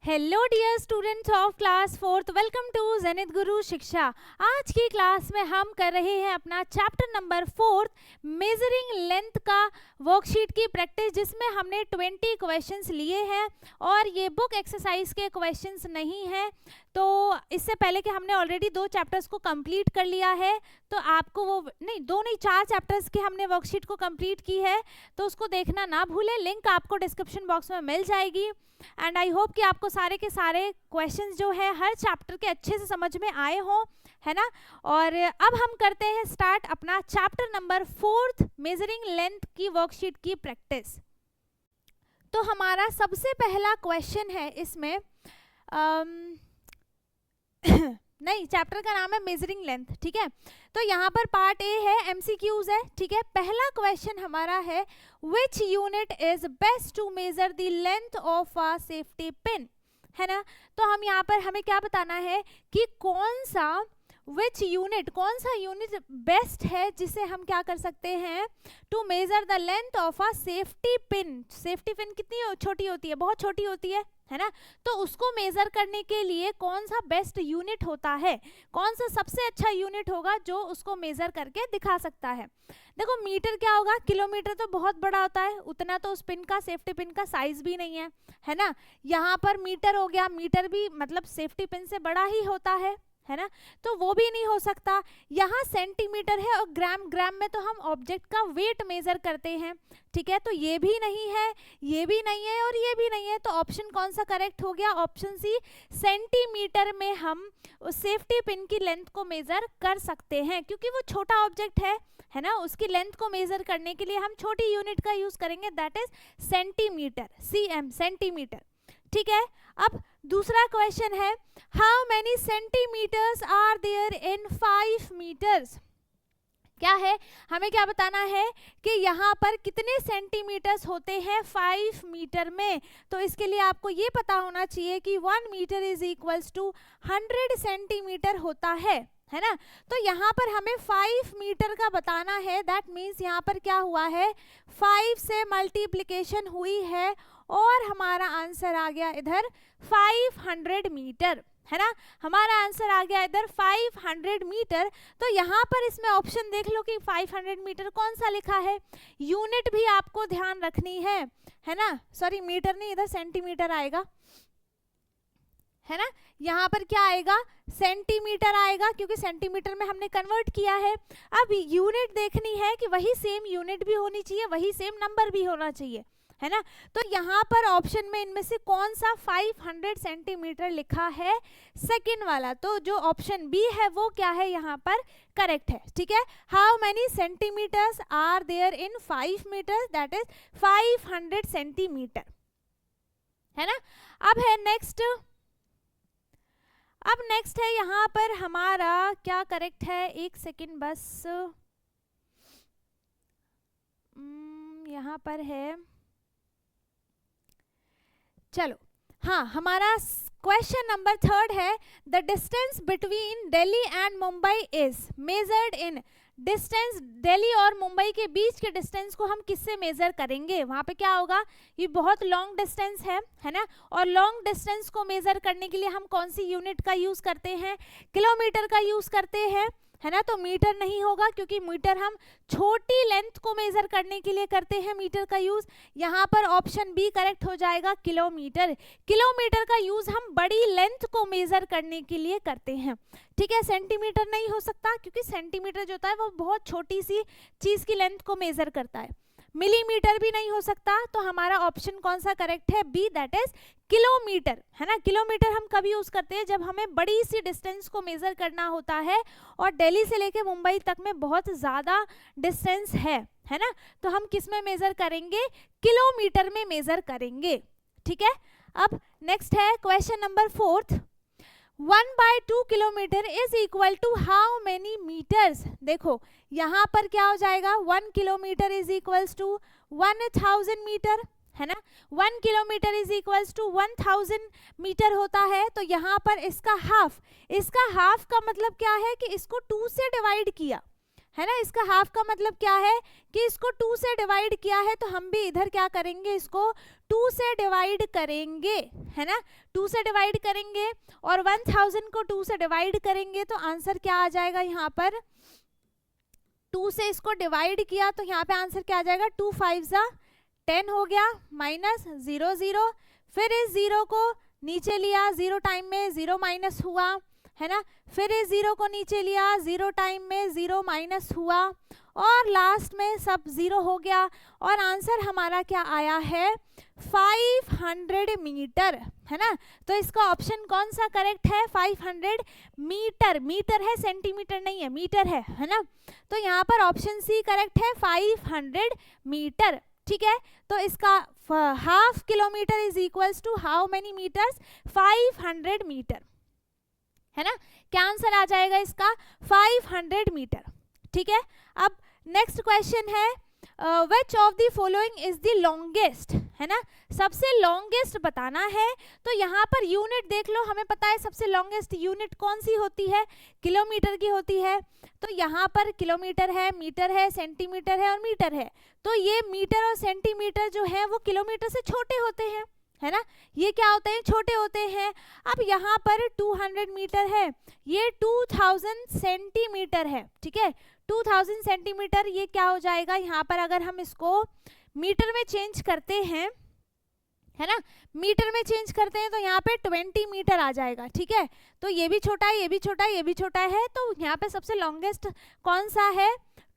Hello dear students of class 4th, welcome to Zenith Guru Shiksha. आज की class में हम कर रहे हैं अपना चैप्टर नंबर 4 मेजरिंग लेंथ का वर्कशीट की प्रैक्टिस, जिसमें हमने 20 क्वेश्चंस लिए हैं और ये बुक एक्सरसाइज के क्वेश्चंस नहीं हैं। तो इससे पहले कि हमने ऑलरेडी 2 चैप्टर्स को कंप्लीट कर लिया है, तो आपको वो नहीं 4 चैप्टर्स की हमने वर्कशीट को कंप्लीट की है, तो उसको देखना ना भूलें। लिंक आपको डिस्क्रिप्शन बॉक्स में मिल जाएगी। एंड आई होप कि आपको सारे के सारे क्वेश्चंस जो है हर चैप्टर के अच्छे से समझ में आए हों, है ना। और अब हम करते हैं स्टार्ट अपना चैप्टर नंबर 4 मेजरिंग लेंथ की वर्कशीट की प्रैक्टिस। तो हमारा सबसे पहला क्वेश्चन है इसमें नहीं, चैप्टर का नाम है मेजरिंग लेंथ, ठीक है। तो यहाँ पर पार्ट ए है, एमसीक्यूज है, ठीक है। पहला क्वेश्चन हमारा है which unit is best to measure the length of a safety pin, है ना। तो हम यहाँ पर हमें क्या बताना है कि कौन सा यूनिट बेस्ट है जिसे हम क्या कर सकते हैं to measure the length of a safety pin. Safety pin कितनी छोटी होती है, बहुत छोटी होती है ना। तो उसको मेजर करने के लिए कौन सा बेस्ट यूनिट होता है, कौन सा सबसे अच्छा यूनिट होगा जो उसको मेजर करके दिखा सकता है। देखो मीटर क्या होगा, किलोमीटर तो बहुत बड़ा होता है, उतना तो उस पिन का, सेफ्टी पिन का साइज भी नहीं है ना। यहाँ पर मीटर हो गया, मीटर भी मतलब सेफ्टी पिन से बड़ा ही होता है ना, तो वो भी नहीं हो सकता। यहाँ सेंटीमीटर है और ग्राम में तो हम ऑब्जेक्ट का वेट मेजर करते हैं, ठीक है। तो ये भी नहीं है, ये भी नहीं है और ये भी नहीं है। तो ऑप्शन कौन सा करेक्ट हो गया, ऑप्शन सी, सेंटीमीटर में हम उस सेफ्टी पिन की लेंथ को मेजर कर सकते हैं, क्योंकि वो छोटा ऑब्जेक्ट है ना। उसकी लेंथ को मेजर करने के लिए हम छोटी यूनिट का यूज करेंगे, that is centimetre, CM, centimetre, ठीक है। अब दूसरा क्वेश्चन है how many centimetres are there in 5 metres. क्या है, हमें क्या बताना है कि यहाँ पर कितने सेंटीमीटर्स होते हैं 5 मीटर में। तो इसके लिए आपको ये पता होना चाहिए कि 1 metre is equals to 100 centimetre होता है ना। तो यहाँ पर हमें 5 मीटर का बताना है, दैट मीन्स यहाँ पर क्या हुआ है, 5 से मल्टीप्लिकेशन हुई है और हमारा आंसर आ गया इधर 500 मीटर, है ना। हमारा आंसर आ गया इधर 500 मीटर। तो यहाँ पर इसमें ऑप्शन देख लो कि 500 मीटर कौन सा लिखा है। यूनिट भी आपको ध्यान रखनी है ना। सॉरी, मीटर नहीं, इधर सेंटीमीटर आएगा, है ना। यहाँ पर क्या आएगा, सेंटीमीटर आएगा, क्योंकि सेंटीमीटर में हमने कन्वर्ट किया है। अब यूनिट देखनी है कि वही सेम यूनिट भी होनी चाहिए, वही सेम नंबर भी होना चाहिए, है ना। तो यहाँ पर ऑप्शन में इनमें से कौन सा 500 सेंटीमीटर लिखा है, सेकंड वाला। तो जो ऑप्शन बी है वो क्या है, यहाँ पर करेक्ट है, ठीक है। How many centimetres are there in 5 metres, that is 500 centimetre, है ना। अब है नेक्स्ट, है यहाँ पर हमारा क्या करेक्ट है, एक सेकंड बस, यहाँ पर है, चलो हाँ, हमारा क्वेश्चन नंबर 3 है the distance between Delhi and Mumbai is measured in. Distance Delhi और मुंबई के बीच के डिस्टेंस को हम किससे मेजर करेंगे, वहाँ पे क्या होगा, ये बहुत लॉन्ग डिस्टेंस है ना। और लॉन्ग डिस्टेंस को मेजर करने के लिए हम कौन सी यूनिट का यूज करते हैं, किलोमीटर का यूज करते हैं, है ना। तो मीटर नहीं होगा, क्योंकि मीटर हम छोटी लेंथ को मेजर करने के लिए करते हैं मीटर का यूज। यहाँ पर ऑप्शन बी करेक्ट हो जाएगा, किलोमीटर। किलोमीटर का यूज हम बड़ी लेंथ को मेजर करने के लिए करते हैं, ठीक है। सेंटीमीटर नहीं हो सकता, क्योंकि सेंटीमीटर जो होता है वो बहुत छोटी सी चीज की लेंथ को मेजर करता है। मिलीमीटर भी नहीं हो सकता, तो हमारा ऑप्शन कौन सा करेक्ट है, बी, दैट इज किलोमीटर, है ना। किलोमीटर हम कब यूज करते हैं, जब हमें बड़ी सी डिस्टेंस को मेजर करना होता है और दिल्ली से लेके मुंबई तक में बहुत ज्यादा डिस्टेंस है ना। तो हम किस में मेजर करेंगे, किलोमीटर में मेजर करेंगे, ठीक है। अब नेक्स्ट है question number 4, 1/2 kilometre is equal to how many metres. देखो यहाँ पर क्या हो जाएगा, 1 kilometre is equals to 1000 metre, है ना। 1 kilometre is equals to 1000 metre होता है। तो यहाँ पर इसका हाफ का मतलब क्या है कि इसको 2 से डिवाइड किया, है ना। इसका हाफ का मतलब क्या है कि इसको 2 से डिवाइड किया है, तो हम भी इधर क्या करेंगे, इसको 2 से डिवाइड करेंगे, है ना, 2 से डिवाइड करेंगे। और 1000 को 2 से डिवाइड करेंगे तो आंसर क्या आ जाएगा, यहाँ पर 2 से इसको डिवाइड किया तो यहाँ पे आंसर क्या आ जाएगा, 2 5 10 हो गया, माइनस 0 0, फिर इस 0 को नीचे लिया, 0 टाइम में 0 माइनस हुआ, है ना, फिर इस 0 को नीचे लिया, 0 टाइम में 0 माइनस हुआ, और लास्ट में सब 0 हो गया, और आंसर हमारा क्या आया है, 500 मीटर, है ना। तो इसका ऑप्शन कौन सा करेक्ट है, 500 मीटर, मीटर है, सेंटीमीटर नहीं है, मीटर है ना। तो यहाँ पर ऑप्शन सी करेक्ट है, 500 मीटर, ठीक है। तो इसका half kilometre is equals to how many metres, 500 metre, है ना। क्या आंसर आ जाएगा इसका, 500 मीटर, ठीक है। अब नेक्स्ट क्वेश्चन है, which of the following is the longest, है ना, सबसे लॉन्गेस्ट बताना है। तो यहाँ पर यूनिट देख लो, हमें पता है सबसे लॉन्गेस्ट यूनिट कौन सी होती है, किलोमीटर की होती है। तो यहाँ पर किलोमीटर है, मीटर है, सेंटीमीटर है और मीटर है। तो ये मीटर और सेंटीमीटर जो है वो किलोमीटर से छोटे होते हैं, है ना, ये क्या होते हैं, छोटे होते हैं। अब यहाँ पर 200 मीटर है, ये 2000 सेंटीमीटर है, ठीक है, 2000 सेंटीमीटर, ये क्या हो जाएगा, यहाँ पर अगर हम इसको मीटर में चेंज करते हैं, है ना, मीटर में चेंज करते हैं तो यहाँ पे 20 मीटर आ जाएगा, ठीक है। तो ये भी छोटा है, ये भी छोटा है, ये भी छोटा है, तो यहाँ पे सबसे लॉन्गेस्ट कौन सा है,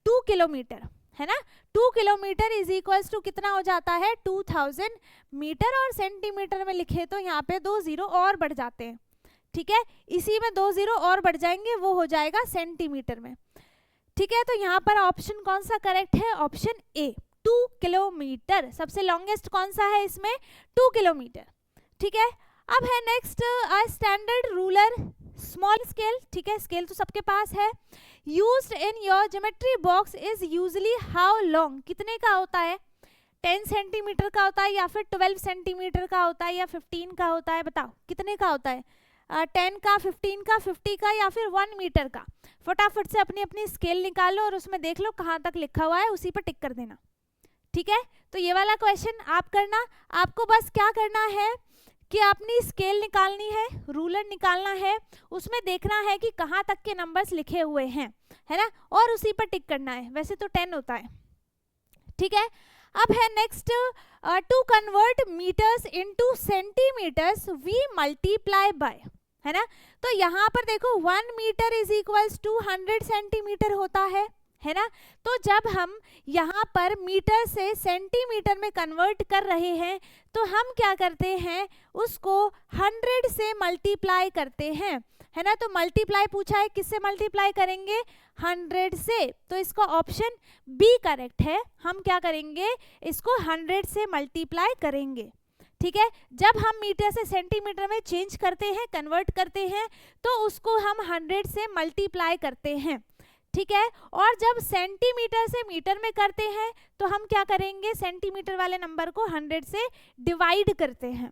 2 किलोमीटर, है ना। 2 किलोमीटर इज इक्वल्स टू कितना हो जाता है, 2000 मीटर, और सेंटीमीटर में लिखे तो यहाँ पे 2 0 और बढ़ जाते हैं, ठीक है, इसी में 2 0 और बढ़ जाएंगे, वो हो जाएगा सेंटीमीटर में, ठीक है। तो यहाँ पर ऑप्शन कौन सा करेक्ट है, ऑप्शन ए, 2 किलोमीटर, सबसे लॉन्गेस्ट कौन सा है इसमें, 2 किलोमीटर, ठीक है। अब है next, standard ruler small scale, ठीक है, स्केल तो सबके पास है, used in your geometry box is usually how long, कितने का होता है, 10 सेंटीमीटर का होता है या फिर 12 सेंटीमीटर का होता है या 15 का होता है, बताओ कितने का होता है, 10 का, 15 का, 50 का या फिर 1 मीटर का। फटाफट से अपनी अपनी स्केल निकालो और उसमें देख लो कहाँ तक लिखा हुआ है, उसी पर टिक कर देना, ठीक है। तो ये वाला क्वेश्चन आप करना, आपको बस क्या करना है कि अपनी स्केल निकालनी है, रूलर निकालना है, उसमें देखना है कि कहाँ तक के नंबर्स लिखे हुए हैं, है ना, और उसी पर टिक करना है। वैसे तो 10 होता है, ठीक है। अब है next, to convert metres into centimetres we multiply by, है ना। तो यहाँ पर देखो 1 metre is equals to 100 centimetre होता है ना। तो जब हम यहाँ पर मीटर से सेंटीमीटर में कन्वर्ट कर रहे हैं तो हम क्या करते हैं, उसको 100 से मल्टीप्लाई करते हैं, है ना। तो मल्टीप्लाई पूछा है, किससे मल्टीप्लाई करेंगे, 100 से। तो इसका ऑप्शन बी करेक्ट है, हम क्या करेंगे, इसको 100 से मल्टीप्लाई करेंगे, ठीक है। जब हम मीटर से सेंटीमीटर में चेंज करते हैं, कन्वर्ट करते हैं, तो उसको हम 100 से मल्टीप्लाई करते हैं, ठीक है। और जब सेंटीमीटर से मीटर में करते हैं तो हम क्या करेंगे, सेंटीमीटर वाले नंबर को 100 से डिवाइड करते हैं,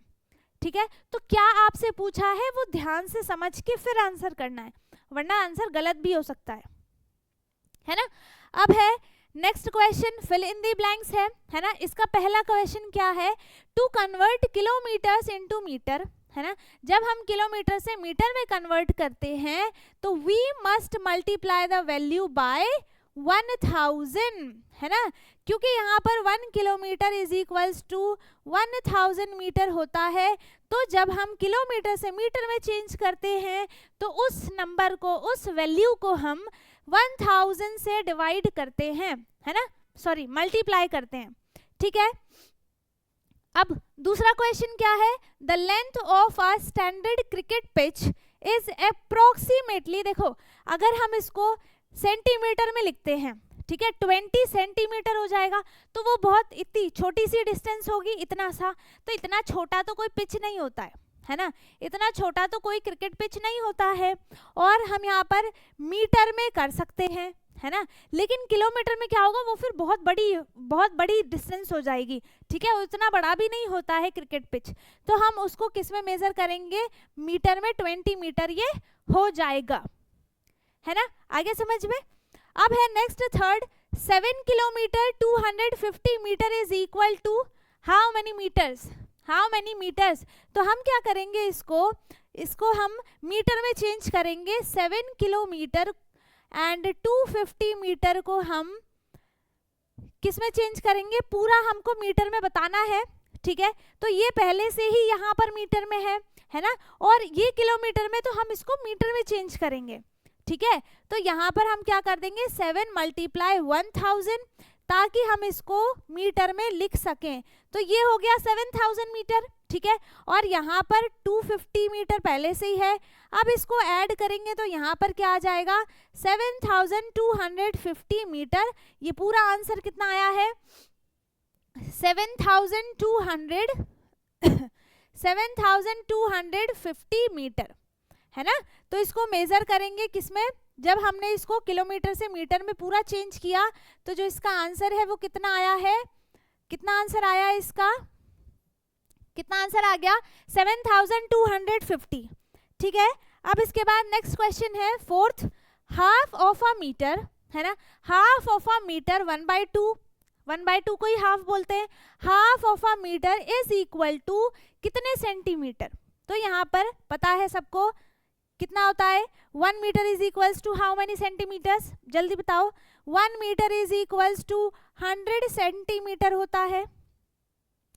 ठीक है। तो क्या आपसे पूछा है वो ध्यान से समझ के फिर आंसर करना है, वरना आंसर गलत भी हो सकता है ना। अब है next question, fill in the blanks है ना। इसका पहला क्वेश्चन क्या है, to convert kilometres into metre, है ना। जब हम किलोमीटर से मीटर में कन्वर्ट करते हैं तो we must multiply the value by 1000, है ना, क्योंकि यहाँ पर 1 kilometre is equals to 1000 metre होता है। तो जब हम किलोमीटर से मीटर में चेंज करते हैं तो उस नंबर को, उस वैल्यू को हम 1000 से डिवाइड करते हैं, है ना, सॉरी मल्टीप्लाई करते हैं, ठीक है। अब दूसरा क्वेश्चन क्या है, the length of a standard cricket pitch is approximately, देखो अगर हम इसको सेंटीमीटर में लिखते हैं, ठीक है, 20 सेंटीमीटर हो जाएगा, तो वो बहुत इतनी छोटी सी डिस्टेंस होगी, इतना सा। तो इतना छोटा तो कोई पिच नहीं होता है ना, इतना छोटा तो कोई क्रिकेट पिच नहीं होता है। और हम यहाँ पर मीटर में कर सकते हैं, है ना, लेकिन किलोमीटर में क्या होगा, वो फिर बहुत बड़ी डिस्टेंस हो जाएगी, ठीक है, उतना बड़ा भी नहीं होता है क्रिकेट पिच। तो हम उसको किस में मेजर करेंगे, मीटर में, 20 मीटर ये हो जाएगा, है ना, आगे समझ में। अब है next third, 7 kilometre 250 metre is equal to how many metres, how many metres. तो हम क्या करेंगे, इसको हम मीटर में चेंज करेंगे। 7 किलोमीटर एंड 250 मीटर को हम किस में चेंज करेंगे, पूरा हमको मीटर में बताना है, ठीक है। तो ये पहले से ही यहाँ पर मीटर में है ना, और ये किलोमीटर में, तो हम इसको मीटर में चेंज करेंगे, ठीक है। तो यहाँ पर हम क्या कर देंगे, 7 × 1000 ताकि हम इसको मीटर में लिख सकें। तो ये हो गया 7000 मीटर, ठीक है। और यहाँ पर 250 मीटर पहले से ही है, अब इसको ऐड करेंगे तो यहाँ पर क्या आ जाएगा, 7250 मीटर। ये पूरा आंसर कितना आया है, 7250 मीटर, है ना। तो इसको मेजर करेंगे किसमें, जब हमने इसको किलोमीटर से मीटर में पूरा चेंज किया, तो जो इसका आंसर है वो कितना आया है, कितना आंसर आया है इसका, कितना आंसर आ गया, 7250, ठीक है। अब इसके बाद नेक्स्ट क्वेश्चन है fourth, half of a metre, है ना, हाफ ऑफ अ मीटर 1/2 को ही हाफ बोलते हैं, half of a metre is equal to कितने सेंटीमीटर। तो यहाँ पर पता है सबको कितना होता है, 1 metre is equals to how many centimetres, जल्दी बताओ। 1 metre is equals to 100 centimetre होता है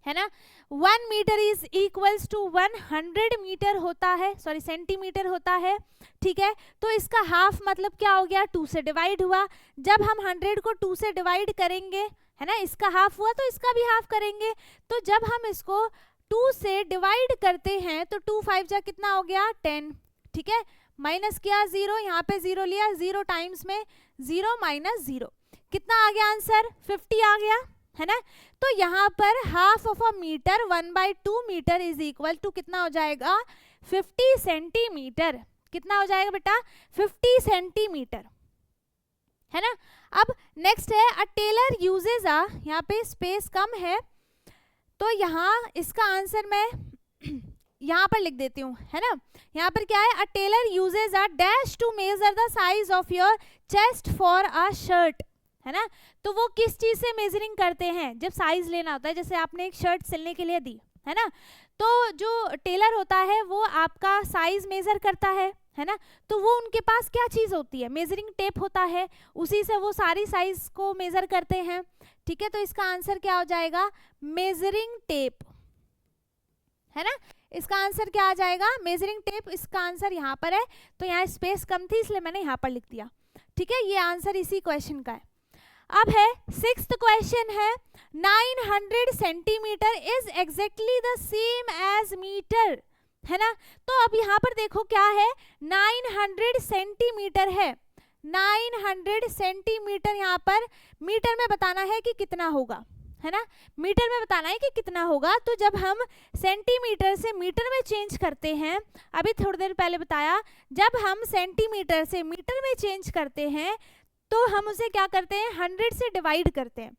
ना। 1 metre is equals to 100 metre होता है, सॉरी सेंटीमीटर होता है, ठीक है। तो इसका हाफ मतलब क्या हो गया, 2 से डिवाइड हुआ। जब हम 100 को 2 से डिवाइड करेंगे, है ना, इसका हाफ हुआ तो इसका भी हाफ करेंगे। तो जब हम इसको 2 से डिवाइड करते हैं तो 2 5 जा कितना हो गया, 10, ठीक है। माइनस किया 0, यहाँ पे 0 लिया, 0 टाइम्स में 0 - 0 कितना आ गया आंसर, 50 आ गया, है ना। तो यहाँ पर half of a metre 1/2 metre is equal to कितना हो जाएगा, 50 सेंटीमीटर। कितना हो जाएगा बेटा, 50 सेंटीमीटर, है ना। अब नेक्स्ट है, अ टेलर यूजेज अ, यहाँ पे स्पेस कम है तो यहाँ इसका आंसर मैं यहाँ पर लिख देती हूँ, है ना। यहाँ पर क्या है, a tailor uses a dash to measure the size of your chest for a shirt, है ना। तो वो किस चीज से मेजरिंग करते हैं, जब साइज लेना होता है, जैसे आपने एक शर्ट सिलने के लिए दी, है ना, तो जो टेलर होता है वो आपका साइज मेजर करता है ना। तो वो उनके पास क्या चीज होती है, मेजरिंग टेप होता है, उसी से वो सारी साइज को मेजर करते हैं, ठीक है। तो इसका आंसर क्या हो जाएगा, मेजरिंग टेप, है ना। इसका आंसर क्या आ जाएगा, मेजरिंग टेप। इसका आंसर यहाँ पर है, तो यहाँ स्पेस कम थी इसलिए मैंने यहाँ पर लिख दिया, ठीक है। ये आंसर इसी क्वेश्चन का है। अब है 6th क्वेश्चन है, 900 centimetre is exactly the same as metre, है ना। तो अब यहाँ पर देखो क्या है, 900 सेंटीमीटर है, 900 सेंटीमीटर यहाँ पर मीटर में बताना है कि कितना होगा, है ना, मीटर में बताना है कि कितना होगा। तो जब हम सेंटीमीटर से मीटर में चेंज करते हैं, अभी थोड़ी देर पहले बताया, जब हम सेंटीमीटर से मीटर में चेंज करते हैं तो हम उसे क्या करते हैं, 100 से डिवाइड करते हैं,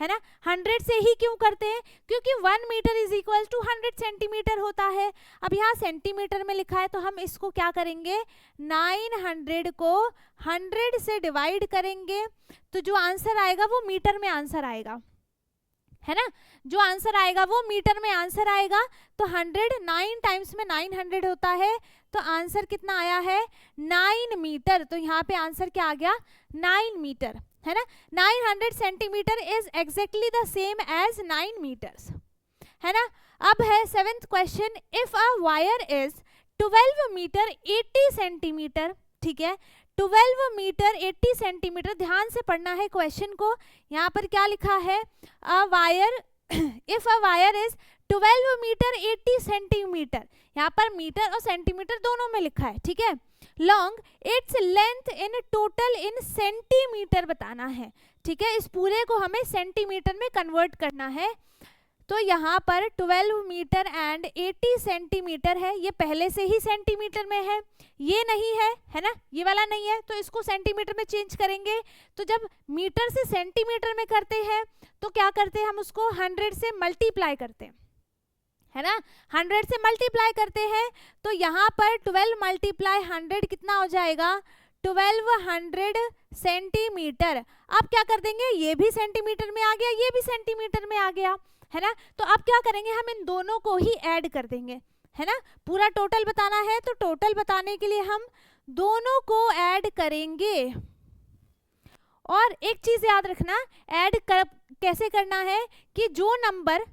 है ना। 100 से ही क्यों करते हैं, क्योंकि 1 metre is equal to 100 centimetre होता है। अब यहाँ सेंटीमीटर में लिखा है तो हम इसको क्या करेंगे, 900 को 100 से डिवाइड करेंगे, तो जो आंसर आएगा वो मीटर में आंसर आएगा, है ना। जो आंसर आएगा वो मीटर में आंसर आएगा। तो 100 9 टाइम्स में 900 होता है, तो आंसर कितना आया है, 9 मीटर। तो यहाँ पे आंसर क्या आ गया, 9 मीटर, है ना। 900 centimetre is exactly the same as 9 metres, है ना। अब है 7th question, if a wire is 12 metre 80 centimetre, ठीक है, 12 मीटर 80 सेंटीमीटर। ध्यान से पढ़ना है क्वेश्चन को, यहाँ पर क्या लिखा है, a wire if a wire is 12 metre 80 centimetre, यहाँ पर मीटर और सेंटीमीटर दोनों में लिखा है, ठीक है। Long, its length in total in centimetre बताना है, ठीक है। इस पूरे को हमें सेंटीमीटर में कन्वर्ट करना है। तो यहाँ पर 12 मीटर एंड 80 सेंटीमीटर है, ये पहले से ही सेंटीमीटर में है, ये नहीं है ना, ये वाला नहीं है, तो इसको सेंटीमीटर में चेंज करेंगे। तो जब मीटर से सेंटीमीटर में करते हैं तो क्या करते हैं, हम उसको 100 से मल्टीप्लाई करते हैं, है ना, 100 से मल्टीप्लाई करते हैं। तो यहाँ पर 12 × 100 कितना हो जाएगा, 1200 सेंटीमीटर। अब क्या कर देंगे, ये भी सेंटीमीटर में आ गया, ये भी सेंटीमीटर में आ गया, है ना। तो अब क्या करेंगे, हम इन दोनों को ही ऐड कर देंगे, है ना। पूरा टोटल बताना है तो टोटल बताने के लिए हम दोनों को ऐड करेंगे। और एक चीज याद रखना, ऐड कैसे करना है कि जो नंबर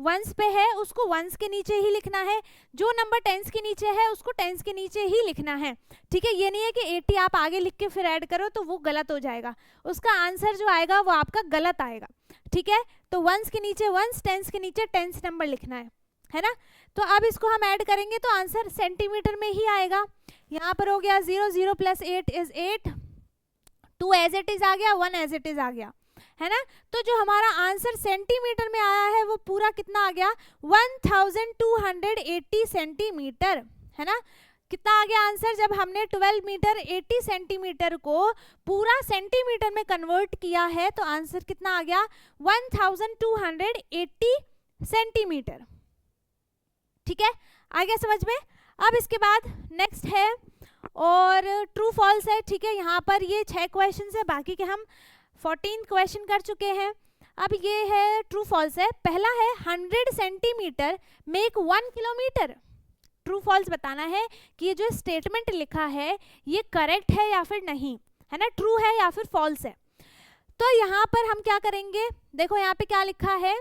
वंस पे है उसको वंस के नीचे ही लिखना है, जो नंबर टेंस के नीचे है उसको टेंस के नीचे ही लिखना है, ठीक है। ये नहीं है कि 80 आप आगे लिख के फिर ऐड करो तो वो गलत हो जाएगा, उसका आंसर जो आएगा वो आपका गलत आएगा, ठीक है। तो वंस के नीचे वंस, टेंस के नीचे टेंस नंबर लिखना है ना। तो अब इसको हम ऐड करेंगे तो आंसर सेंटीमीटर में ही आएगा। यहाँ पर हो गया 0 0 + 8 = 8, 2 एज इट इज आ गया, 1 एज इट इज आ गया, है ना। तो जो हमारा आंसर सेंटीमीटर में आया है वो पूरा कितना आ गया, 1280 सेंटीमीटर, है ना। कितना आ गया आंसर, जब हमने 12 मीटर 80 सेंटीमीटर को पूरा सेंटीमीटर में कन्वर्ट किया है तो आंसर कितना आ गया, 1280 सेंटीमीटर, ठीक है। आ गया समझ में। अब इसके बाद नेक्स्ट है और ट्रू फॉल्स है, ठीक है। यहाँ पर ये 6 क्वेश्चन है, बाकी के हम 14 क्वेश्चन कर चुके हैं। अब ये है ट्रू फॉल्स है। पहला है 100 centimetre make 1 kilometre. True false बताना है कि ये जो स्टेटमेंट लिखा है ये करेक्ट है या फिर नहीं, है ना, ट्रू है या फिर फॉल्स है। तो यहाँ पर हम क्या करेंगे, देखो यहाँ पे क्या लिखा है,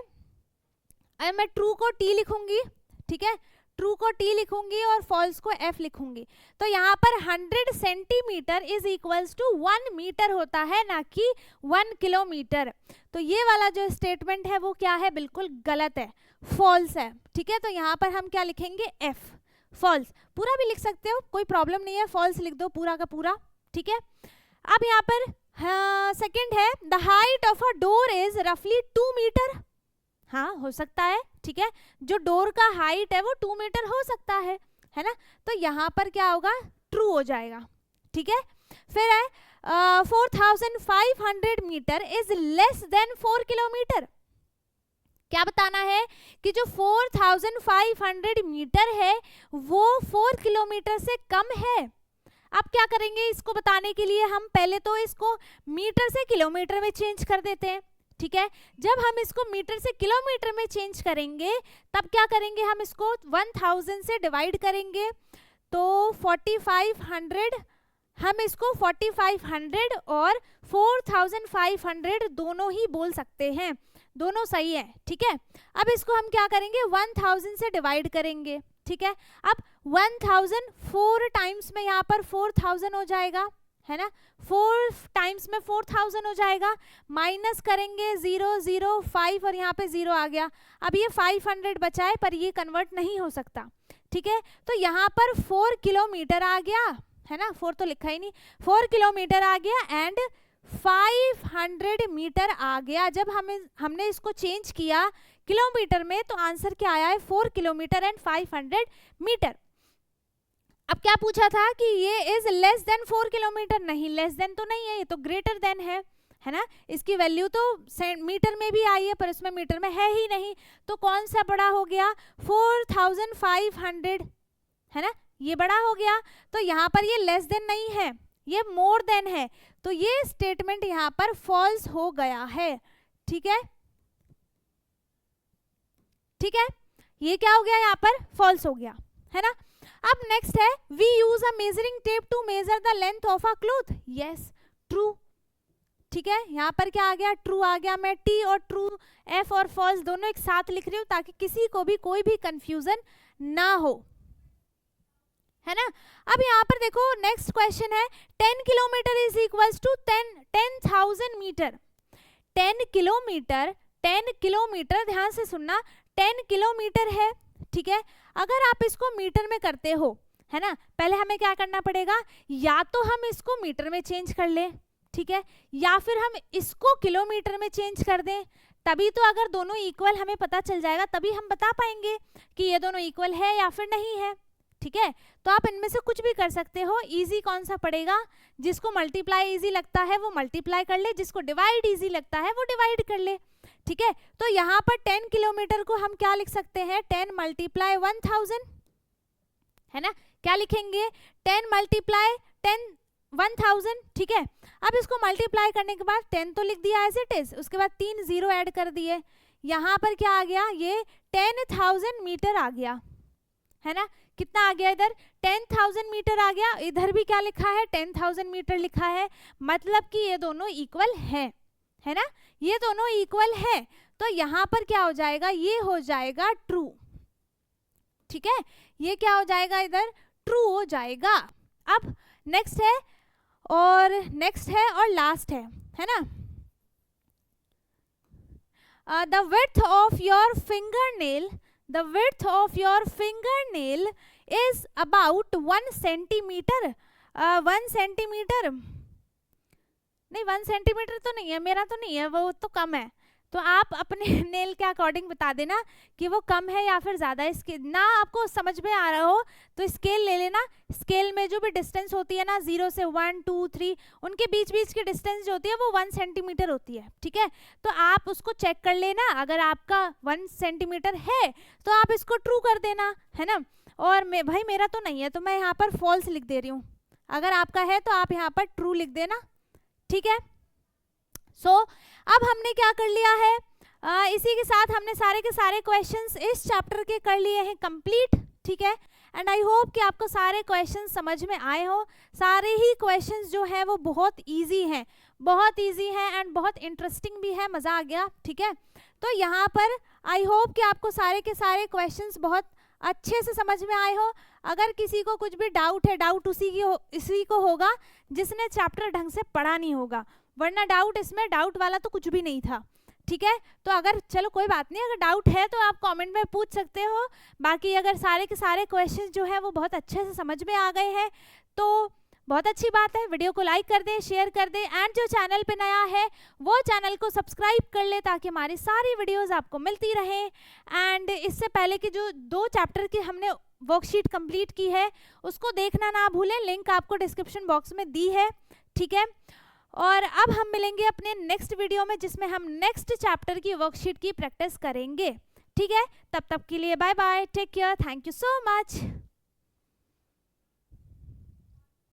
मैं ट्रू को टी लिखूंगी, ठीक है, ट्रू को टी लिखूंगी और फॉल्स को एफ लिखूंगी। तो यहाँ पर 100 centimetre is equals to 1 metre होता है, ना कि 1 किलोमीटर। तो ये वाला जो स्टेटमेंट है वो क्या है, बिल्कुल गलत है, फॉल्स है, ठीक है। तो यहाँ पर हम क्या लिखेंगे, एफ, फॉल्स। पूरा भी लिख सकते हो, कोई प्रॉब्लम नहीं है, फॉल्स लिख दो पूरा का पूरा, ठीक है। अब यहाँ पर सेकंड है, the height of a door is रफली 2 मीटर। हाँ, हो सकता है, ठीक है, जो डोर का हाइट है वो 2 मीटर हो सकता है ना। तो यहाँ पर क्या होगा, ट्रू हो जाएगा, ठीक है। फिर है 4500 metre is less than 4 kilometre. क्या बताना है कि जो 4500 मीटर है वो 4 किलोमीटर से कम है। अब क्या करेंगे, इसको बताने के लिए हम पहले तो इसको मीटर से किलोमीटर में चेंज कर देते हैं, ठीक है। जब हम इसको मीटर से किलोमीटर में चेंज करेंगे तब क्या करेंगे, हम इसको 1000 से डिवाइड करेंगे तो 4500, हम इसको 4500 और 4500 दोनों ही बोल सकते हैं, दोनों सही है, ठीक है। अब इसको हम क्या करेंगे, 1000 से डिवाइड करेंगे, ठीक है। अब 1000 4 टाइम्स में यहाँ पर 4000 हो जाएगा, है ना, 4 टाइम्स में 4000 हो जाएगा, माइनस करेंगे 0 0 5 और यहाँ पे 0 आ गया। अब ये 500 बचा है पर ये कन्वर्ट नहीं हो सकता, ठीक है। तो यहाँ पर 4 किलोमीटर आ गया, है ना, 4 तो लिखा ही नहीं, 4 किलोमीटर आ गया एंड 500 मीटर आ गया। जब हमने इसको चेंज किया किलोमीटर में तो आंसर क्या आया है, 4 किलोमीटर एंड 500 मीटर। अब क्या पूछा था कि ये इज लेस देन 4 किलोमीटर, नहीं, लेस देन तो नहीं है, ये तो ग्रेटर देन है ना। इसकी वैल्यू तो मीटर में भी आई है पर इसमें मीटर में है ही नहीं, तो कौन सा बड़ा हो गया, 4500, है ना, ये बड़ा हो गया। तो यहाँ पर ये लेस देन नहीं है, ये मोर देन है, तो ये स्टेटमेंट यहाँ पर फॉल्स हो गया है, ठीक है, ठीक है। ये क्या हो गया, यहाँ पर फॉल्स हो गया, है ना। अब नेक्स्ट है, we use a measuring tape to measure the length of a cloth. Yes, true, ठीक है। यहाँ पर क्या आ गया, ट्रू आ गया। मैं टी और ट्रू, एफ और फॉल्स दोनों एक साथ लिख रही हूँ ताकि किसी को भी कोई भी कंफ्यूजन ना हो, है ना। अब यहाँ पर देखो नेक्स्ट क्वेश्चन है, 10 kilometre is equals to 10,000 metre. 10 kilometre, ध्यान से सुनना, 10 किलोमीटर है, ठीक है। अगर आप इसको मीटर में करते हो, है ना, पहले हमें क्या करना पड़ेगा, या तो हम इसको मीटर में चेंज कर लें, ठीक है, या फिर हम इसको किलोमीटर में चेंज कर दें, तभी तो अगर दोनों इक्वल हमें पता चल जाएगा, तभी हम बता पाएंगे कि ये दोनों इक्वल है या फिर नहीं है, ठीक है। तो आप इनमें से कुछ भी कर सकते हो। इजी कौन सा पड़ेगा, जिसको मल्टीप्लाई इजी लगता है वो मल्टीप्लाई कर ले, जिसको डिवाइड इजी लगता है वो डिवाइड कर ले, ठीक है। तो यहाँ पर 10 किलोमीटर को हम क्या लिख सकते हैं, 10 × 1000, है ना। क्या लिखेंगे, 10 × 10 1000, ठीक है। अब इसको मल्टीप्लाई करने के बाद 10 तो लिख दिया एज इट इज, उसके बाद 3 जीरो ऐड कर दिए, यहाँ पर क्या आ गया, ये 10,000 मीटर आ गया, है ना। कितना आ गया इधर, 10,000 मीटर आ गया। इधर भी क्या लिखा है, 10,000 मीटर लिखा है, मतलब कि ये दोनों इक्वल है ना, ये दोनों इक्वल है। तो यहाँ पर क्या हो जाएगा, ये हो जाएगा ट्रू, ठीक है, ये क्या हो जाएगा इधर, ट्रू हो जाएगा। अब नेक्स्ट है और लास्ट है ना। The width of your fingernail is about 1 centimetre. 1 centimetre नहीं, 1 सेंटीमीटर तो नहीं है, मेरा तो नहीं है, वो तो कम है। तो आप अपने नेल के अकॉर्डिंग बता देना कि वो कम है या फिर ज़्यादा। इसके ना आपको समझ में आ रहा हो तो स्केल ले लेना, स्केल में जो भी डिस्टेंस होती है ना 0 से 1 2 3 उनके बीच की डिस्टेंस जो होती है वो 1 सेंटीमीटर होती है, ठीक है। तो आप उसको चेक कर लेना, अगर आपका 1 सेंटीमीटर है तो आप इसको ट्रू कर देना, है ना। और भाई मेरा तो नहीं है तो मैं यहाँ पर फॉल्स लिख दे रही हूँ, अगर आपका है तो आप यहाँ पर ट्रू लिख देना, ठीक है। अब हमने क्या कर लिया है, इसी के साथ हमने सारे के सारे क्वेश्चंस इस चैप्टर के कर लिए हैं कंप्लीट, ठीक है। एंड आई होप कि आपको सारे क्वेश्चंस समझ में आए हो। सारे ही क्वेश्चंस जो है वो बहुत इजी हैं एंड बहुत इंटरेस्टिंग भी है, मज़ा आ गया, ठीक है। तो यहाँ पर आई होप कि आपको सारे के सारे क्वेश्चंस बहुत अच्छे से समझ में आए हो। अगर किसी को कुछ भी डाउट है, डाउट इसी को होगा जिसने चैप्टर ढंग से पढ़ा नहीं होगा, वरना इसमें डाउट वाला तो कुछ भी नहीं था, ठीक है। तो अगर चलो कोई बात नहीं, अगर डाउट है तो आप कमेंट में पूछ सकते हो। बाकी अगर सारे के सारे क्वेश्चंस जो है वो बहुत अच्छे से समझ में आ गए हैं तो बहुत अच्छी बात है। वीडियो को लाइक कर दें, शेयर कर दें, एंड जो चैनल पे नया है वो चैनल को सब्सक्राइब कर ले ताकि हमारी सारी वीडियोस आपको मिलती रहें। एंड इससे पहले की जो 2 चैप्टर की हमने वर्कशीट कंप्लीट की है उसको देखना ना भूलें, लिंक आपको डिस्क्रिप्शन बॉक्स में दी है, ठीक है। और अब हम मिलेंगे अपने नेक्स्ट वीडियो में जिसमें हम नेक्स्ट चैप्टर की वर्कशीट की प्रैक्टिस करेंगे, ठीक है। तब तक के लिए bye bye, take care, thank you so much.